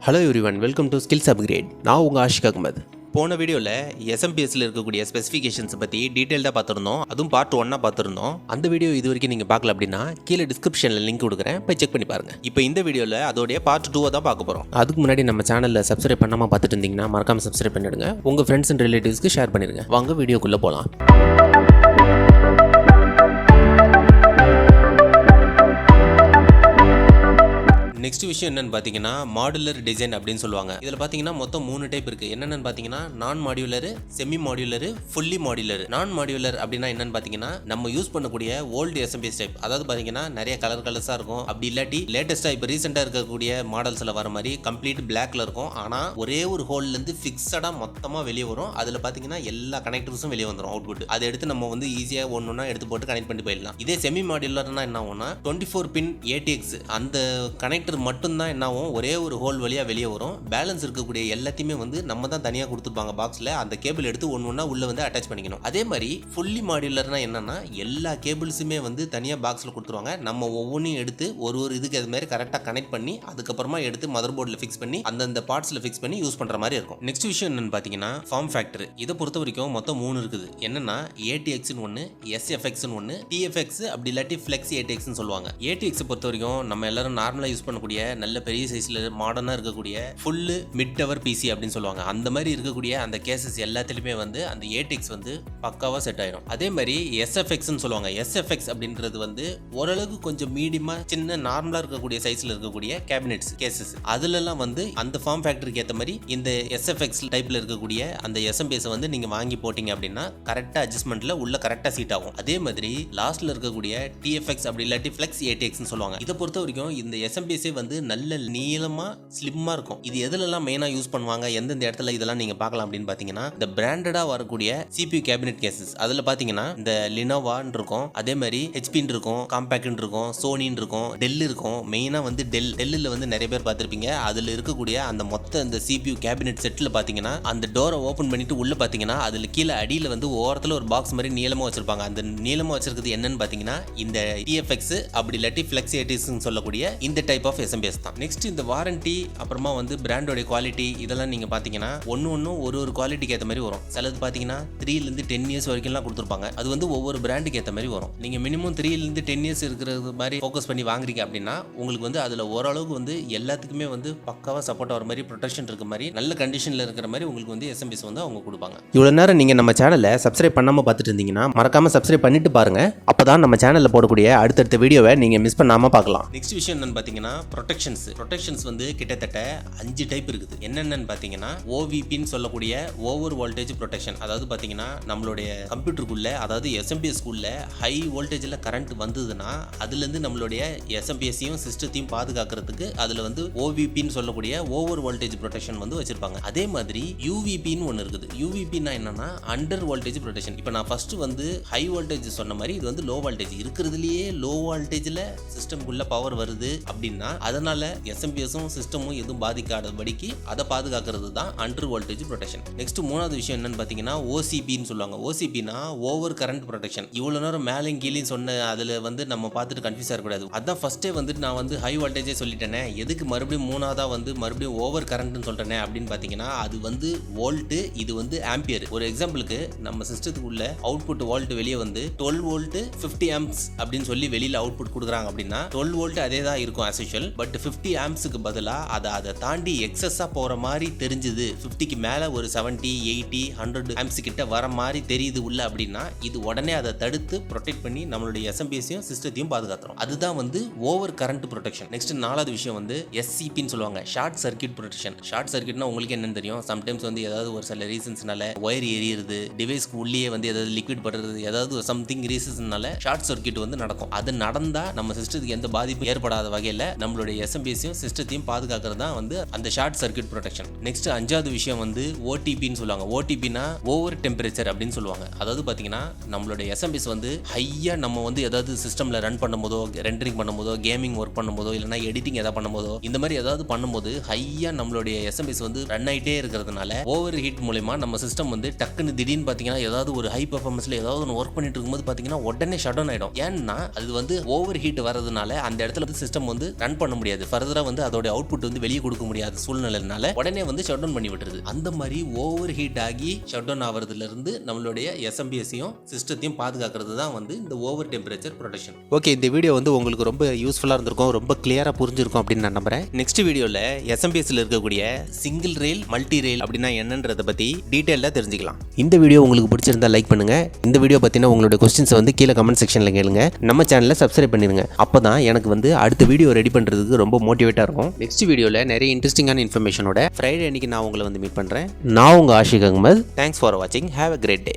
Hello everyone, welcome to skills upgrade. நான் உங்கள் ஆஷிக் அகமது. போன வீடியோவில் எஸ்எம்பிஎஸ்ல இருக்கக்கூடிய ஸ்பெசிஃபிகேஷன்ஸ் பற்றி டீட்டெயில்டாக பார்த்துருந்தோம். அதுவும் பார்ட் 1 பார்த்துருந்தோம். அந்த வீடியோ இது வரைக்கும் நீங்கள் பார்க்கல அப்படின்னா கீழே டிஸ்கிரிப்ஷனில் லிங்க் கொடுக்குறேன், போய் செக் பண்ணி பாருங்கள். இப்போ இந்த வீடியோவில் அதோடைய பார்ட் 2 தான் பார்க்க போகிறோம். அதுக்கு முன்னாடி நம்ம சேனலில் சப்ஸ்கிரைப் பண்ணாமல் பார்த்துட்டு இருந்தீங்கன்னா மறக்காமல் சப்ஸ்கிரைப் பண்ணிடுங்க. உங்கள் ஃப்ரெண்ட்ஸ் அண்ட் ரிலேட்டிவ்ஸ்க்கு ஷேர் பண்ணிடுங்க. வாங்க வீடியோக்குள்ளே போகலாம். நெக்ஸ்ட் விஷயம் என்னன்னு பார்த்தீங்கன்னா மாடுலர் டிசைன் அப்படின்னு சொல்லுவாங்க. இதில் பார்த்தீங்கன்னா மொத்தம் 3 டைப் இருக்கு. என்னென்னு பார்த்தீங்கன்னா நான் modular, semi modular, fully modular. நான் மாடியுலர் அப்படின்னா என்னன்னு பார்த்தீங்கன்னா நம்ம யூஸ் பண்ணக்கூடிய ஓல்டு எஸ்எம்பிஎஸ் டைப். அதாவது பார்த்தீங்கன்னா நிறைய கலர்ஸாக இருக்கும். அப்படி இல்லாட்டி லேட்டஸ்ட்டாக இப்போ ரீசெண்டாக இருக்கக்கூடிய மாடல்ஸில் வர மாதிரி கம்ப்ளீட் பிளாக்ல இருக்கும். ஆனால் ஒரே ஒரு ஹோல்லேருந்து ஃபிக்ஸடாக மொத்தமாக வெளியே வரும். அதில் பார்த்தீங்கன்னா எல்லா கனெக்டர்ஸும் வெளியே வந்துடும் அவுட்புட். அதை எடுத்து நம்ம வந்து ஈஸியாக ஒன்றுனா எடுத்து போட்டு கனெக்ட் பண்ணி போயிடலாம். இதே செமி மாடியுலர்னா என்ன ஆகும்னா 24 பின் ATX அந்த கனெக்டர் மட்டும்தான் என்ன ஆகும், ஒரே ஒரு ஹோல் வழியாக வெளியே வரும். பேலன்ஸ் இருக்கக்கூடிய எல்லாத்தையுமே வந்து நம்ம தான் தனியாக கொடுத்துருப்பாங்க பாக்ஸில். அந்த கேபிள் எடுத்து ஒன்று உள்ள வந்து அட்டாச் பண்ணிக்கணும். அதே மாதிரி ஃபுல்லி மாடியுலர்னா என்னன்னா எல்லா கேபிள்ஸுமே வந்து தனியாக பாக்ஸில் கொடுத்துருவாங்க. நம்ம ஒவ்வொன்றையும் எடுத்து ஒரு இதுக்கு அது மாதிரி கரெக்டாக கனெக்ட் பண்ணி அதுக்கப்புறமா எடுத்து மதர் போர்டில் ஃபிக்ஸ் பண்ணி அந்தந்த பார்ட்ஸில் ஃபிக்ஸ் பண்ணி யூஸ் பண்ணுற மாதிரி இருக்கும். நெக்ஸ்ட் விஷயம் என்னன்னு பார்த்தீங்கன்னா ஃபார்ம் ஃபேக்டர். இதை பொறுத்த வரைக்கும் மொத்தம் 3 இருக்குது. என்னன்னா ATXன்னு ஒன்று, SFXன்னு ஒன்று, TFX அப்படி இல்லாட்டி ஃப்ளெக்ஸ் ATXன்னு சொல்லுவாங்க. ATX பொறுத்த வரைக்கும் நம்ம எல்லாரும் நார்மலாக யூஸ் பண்ணக்கூடிய நல்ல பெரிய சைஸ்ல மாடர்னா இருக்கக்கூடிய ஃபுல் மிட் டவர் PC அப்படின்னு சொல்லுவாங்க. அந்த மாதிரி இருக்கக்கூடிய அந்த கேசஸ் எல்லாத்துலயுமே வந்து அந்த ATX வந்து பக்காவா செட் ஆயிடும். அதே மாதிரி SFXன்னு சொல்லுவாங்க. SFX அப்படின்றது வந்து ஓரளவுக்கு கொஞ்சம் மீடியமா சின்ன நார்மலா இருக்கக்கூடிய சைஸ்ல இருக்கக்கூடிய கேபினெட்ஸ் கேசஸ். அதுல எல்லாம் வந்து அந்த ஃபார்ம் ஃபேக்டருக்கு ஏற்ற மாதிரி இந்த SFX டைப்ல இருக்கக்கூடிய அந்த SMPS வந்து நீங்க வாங்கி போட்டீங்க அப்படின்னா கரெக்டா அட்ஜஸ்ட்மெண்ட்ல உள்ள கரெக்டா சீட் ஆகும். அதே மாதிரி லாஸ்ட்ல இருக்கக்கூடிய TFX அப்படி இல்லாட்டி ஃப்ளெக்ஸ் ATXன்னு சொல்லுவாங்க. இதை பொறுத்த வரைக்கும் இந்த SMPS வந்து நல்ல நீளமா ஸ்லிம்மா இருக்கும். இது எதுலெல்லாம் மெயினா யூஸ் பண்ணுவாங்க, எந்தெந்த இடத்துல இதெல்லாம் நீங்க பார்க்கலாம் அப்படின்னு பாத்தீங்கன்னா இந்த பிராண்டடா வரக்கூடிய CPU கேபினெட் கேசஸ். அதுல பாத்தீங்கன்னா இந்த லினோவான்னு இருக்கும், அதே மாதிரி ஹெச்பின்னு இருக்கும், காம்பேக்ட்னு இருக்கும், சோனின்னு இருக்கும், டெல் இருக்கும். மெயினா வந்து டெல்லில் வந்து நிறைய பேர் பார்த்திருப்பீங்க. அதுல இருக்கக்கூடிய அந்த மொத்த இந்த CPU கேபினெட் செட்ல பாத்தீங்கன்னா அந்த டோரை ஓபன் பண்ணிட்டு உள்ள பாத்தீங்கன்னா அதுல கீழே அடியில வந்து ஓரத்துல ஒரு பாக்ஸ் மாதிரி நீளமா வச்சிருப்பாங்க. அந்த நீளமா வச்சிருக்கிறது என்னன்னு பாத்தீங்கன்னா இந்த TFX அப்படி இல்லாட்டி ஃப்ளெக்ஸ் ATXன்னு சொல்லக்கூடிய இந்த டைப் ஆஃப் SMPS தான். நெக்ஸ்ட் இந்த வாரண்டி, அப்புறமா வந்து பிராண்டோட குவாலிட்டி இதெல்லாம் நீங்க பாத்தீங்கன்னா ஒன்னு ஒரு குவாலிட்டிக்கு ஏற்ற மாதிரி வரும். சிலது பாத்தீங்கன்னா 3 ல இருந்து 10 இயர்ஸ் வரைக்கும்லாம் கொடுத்துருப்பாங்க. அது வந்து ஒவ்வொரு பிராண்டுக்கு ஏற்ற மாதிரி வரும். நீங்க மினிமம் 3 ல இருந்து 10 இயர்ஸ் இருக்கிறது மாதிரி ஃபோக்கஸ் பண்ணி வாங்குறீங்க அப்படின்னா உங்களுக்கு வந்து அதுல ஓரளவுக்கு வந்து எல்லாத்துக்குமே வந்து பக்காவா சப்போர்ட் ஆகிற மாதிரி ப்ரொடெக்ஷன் இருக்க மாதிரி நல்ல கண்டிஷன்ல இருக்கிற மாதிரி உங்களுக்கு வந்து SMPS வந்து அவங்க கொடுப்பாங்க. இவ்வளவு நேரம் நீங்க நம்ம சேனலை சப்ஸ்கிரைப் பண்ணாம பார்த்துட்டு இருந்தீங்கன்னா மறக்காம சப்ஸ்கிரைப் பண்ணிட்டு பாருங்க. அப்பதான் நம்ம சேனல்ல போடக்கூடிய அடுத்தடுத்த வீடியோவை நீங்க மிஸ் பண்ணாம பார்க்கலாம். நெக்ஸ்ட் விஷயம் என்னன்னு பாத்தீங்கன்னா ப்ரொடெக்ஷன்ஸ் வந்து கிட்டத்தட்ட 5 டைப் இருக்குது. என்னென்னு பார்த்தீங்கன்னா OVPன்னு சொல்லக்கூடிய ஓவர் வோல்டேஜ் ப்ரொடெக்ஷன். அதாவது பார்த்தீங்கன்னா நம்மளுடைய கம்ப்யூட்டருக்குள்ள, அதாவது SMPSக்குள்ள ஹை வோல்டேஜில் கரண்ட் வந்ததுன்னா அதுலேருந்து நம்மளுடைய SMPSையும் சிஸ்டத்தையும் பாதுகாக்கிறதுக்கு அதில் வந்து OVPன்னு சொல்லக்கூடிய ஓவர் வோல்டேஜ் ப்ரொடெக்ஷன் வந்து வச்சிருப்பாங்க. அதே மாதிரி UVPன்னு ஒன்று இருக்குது. UVPன்னா என்னன்னா அண்டர் வோல்டேஜ் ப்ரொடெக்ஷன். இப்போ நான் ஃபர்ஸ்ட் வந்து ஹை வோல்டேஜ் சொன்ன மாதிரி இது வந்து லோ வோல்டேஜ். இருக்கிறதுலேயே லோ வோல்டேஜில் சிஸ்டம்குள்ள பவர் வருது அப்படின்னா அதனால SMPSும் சிஸ்டமும் எதுவும் பாதிக்காதபடிக்கு அதை பாதுகாக்கிறது தான் அண்டர் வோல்டேஜ் ப்ரொடெக்ஷன். நெக்ஸ்ட் 3வது விஷயம் என்னன்னு பார்த்தீங்கன்னா OCPன்னு சொல்லுவாங்க. OCPனா ஓவர் கரண்ட் ப்ரொடெக்ஷன். இவ்வளவு நேரம் மேலே கீழே சொன்ன அதில் வந்து நம்ம பார்த்துட்டு கன்ஃபியூஸ் ஆகக்கூடாது. அதான் ஃபர்ஸ்டே வந்துட்டு நான் வந்து ஹை வோல்டேஜே சொல்லிட்டேனே, எதுக்கு மறுபடியும் 3ஆவதா வந்து மறுபடியும் ஓவர் கரண்ட்னு சொல்றேனே அப்படின்னு பார்த்தீங்கன்னா அது வந்து வோல்ட், இது வந்து ஆம்பியர். ஒரு எக்ஸாம்பிளுக்கு நம்ம சிஸ்டத்துக்குள்ள அவுட்புட் வோல்ட் வெளியே வந்து 12 வோல்ட் 50 ஆம்ப்ஸ் அப்படின்னு சொல்லி வெளியில அவுட்புட் கொடுக்குறாங்க அப்படின்னா 12 வோல்ட் அதே தான் இருக்கும் as usual. பட் 50 ஆம்ப்ஸுக்கு பதிலா அதை தாண்டி எக்ஸஸா போற மாதிரி தெரிஞ்சது, 50க்கு மேல ஒரு 70, 80, 100 ஆம்ப்ஸ் கிட்ட வர மாதிரி தெரியுது உள்ள அப்படின்னா இது உடனே அதை தடுத்து ப்ரொடெக்ட் பண்ணி நம்மளுடைய SMPSையும் சிஸ்டத்தையும் பாதுகாத்துரும். அதுதான் வந்து ஓவர் கரண்ட் ப்ரொடெக்ஷன். நெக்ஸ்ட் 4வது விஷயம் வந்து SCPன்னு சொல்லுவாங்க, ஷார்ட் சர்க்யூட் ப்ரொடெக்ஷன். ஷார்ட் சர்க்யூட்னா உங்களுக்கு என்னன்னு தெரியும். சம்டைம்ஸ் வந்து ஏதாவது ஒரு சில ரீசன்ஸ்னால ஒயர் எரியுறது, டிவைஸ்க்கு உள்ளே வந்து ஏதாவது லிக்விட் படுறது, ஏதாவது சம்திங் ரீசன்ஸ்னால ஷார்ட் சர்க்யூட் வந்து நடக்கும். அது நடந்தா நம்ம சிஸ்டத்துக்கு எந்த பாதிப்பும் ஏற்படாத வகையில் நம்மளுடைய SMPSையும் சிஸ்டத்தையும் பாதுகாக்கிறது தான் வந்து அந்த ஷார்ட் சர்க்யூட் ப்ரொடெக்ஷன். நெக்ஸ்ட் 5வது விஷயம் வந்து OTPன்னு சொல்லுவாங்க. OTPனா ஓவர் டெம்பரேச்சர் அப்படின்னு சொல்லுவாங்க. அதாவது பார்த்தீங்கன்னா நம்மளுடைய எஸ்எம்பிஎஸ் வந்து ஹையாக நம்ம வந்து ஏதாவது சிஸ்டமில் ரன் பண்ணும்போதோ, ரெண்டரிங் பண்ணும்போதோ, கேமிங் ஒர்க் பண்ணும்போதோ, இல்லைனா எடிட்டிங் எதாவது பண்ணும்போதோ, இந்த மாதிரி ஏதாவது பண்ணும்போது ஹையாக நம்மளுடைய எஸ்எம்பிஎஸ் வந்து ரன் ஆகிட்டே இருக்கிறதுனால ஓவர் ஹீட் மூலமா நம்ம சிஸ்டம் வந்து டக்குன்னு திடீர்னு பார்த்தீங்கன்னா ஏதாவது ஒரு ஹை பர்ஃபார்மன்ஸில் ஏதாவது ஒன்று ஒர்க் பண்ணிட்டு இருக்கும்போது பார்த்தீங்கன்னா உடனே ஷட் டவுன் ஆகிடும். ஏன்னா அது வந்து ஓவர் ஹீட் வரதுனால அந்த இடத்துல வந்து சிஸ்டம் வந்து ரன் பண்ண முடியாது, ஃபர்தராக வந்து அதோட அவுட்புட் வந்து வெளியே கொடுக்க முடியாத சூழ்நிலைனால உடனே வந்து ஷட் டவுன் பண்ணி விட்டுருது. அந்த மாதிரி ஓவர் ஹீட் ஆகி ஷட் டவுன் ஆகிறதுல இருந்து நம்மளுடைய எஸ்எம்பிஎஸையும் சிஸ்டத்தையும் பாதுகாக்கிறது தான் வந்து இந்த ஓவர் டெம்பரேச்சர் ப்ரொடெக்ஷன். ஓகே, இந்த வீடியோ வந்து உங்களுக்கு ரொம்ப யூஸ்ஃபுல்லாக இருந்திருக்கும், ரொம்ப கிளியராக புரிஞ்சிருக்கும் அப்படின்னு நான் நம்புறேன். நெக்ஸ்ட் வீடியோவில் எஸ்எம்பிஎஸ்ல இருக்கக்கூடிய சிங்கிள் ரெயில், மல்டி ரெயில் அப்படின்னா என்னன்றதை பற்றி டீட்டெயிலாக தெரிஞ்சுக்கலாம். இந்த வீடியோ உங்களுக்கு பிடிச்சிருந்தா லைக் பண்ணுங்க. இந்த வீடியோ பற்றின உங்களுடைய கொஸ்டின்ஸ் வந்து கீழே கமெண்ட் செக்ஷனில் கேளுங்க. நம்ம சேனலை சப்ஸ்கிரைப் பண்ணிருங்க. அப்போ தான் எனக்கு வந்து அடுத்த வீடியோ ரெடி பண்ணுறதுக்கு ரொம்ப மோட்டிவேட்டாக இருக்கும். நெக்ஸ்ட் வீடியோவில் நிறைய இன்ட்ரெஸ்டிங்கான இன்ஃபர்மேஷனோட ஃப்ரைடே அன்னைக்கு நான் உங்களை வந்து மீட் பண்ணுறேன். நான் உங்கள் ஆஷிக் அகமது. தேங்க்ஸ் ஃபார் வாட்சிங். Have a great day.